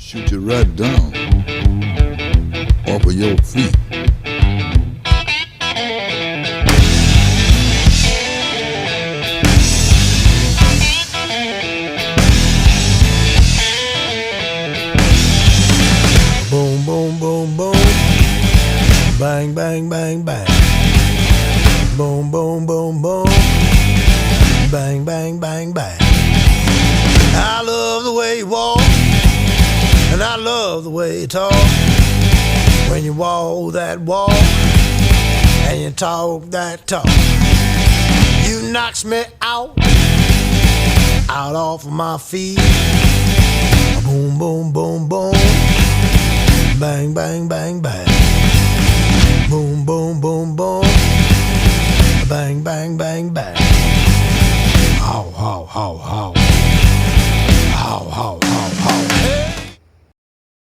shoot you right down off of your feet. Boom, boom, boom, boom. Bang, bang, bang, bang. Boom, boom, boom, boom. Bang, bang, bang, bang. I love the way you walk, and I love the way you talk. When you walk that walk, and you talk that talk, you knocks me out off of my feet. Boom, boom, boom.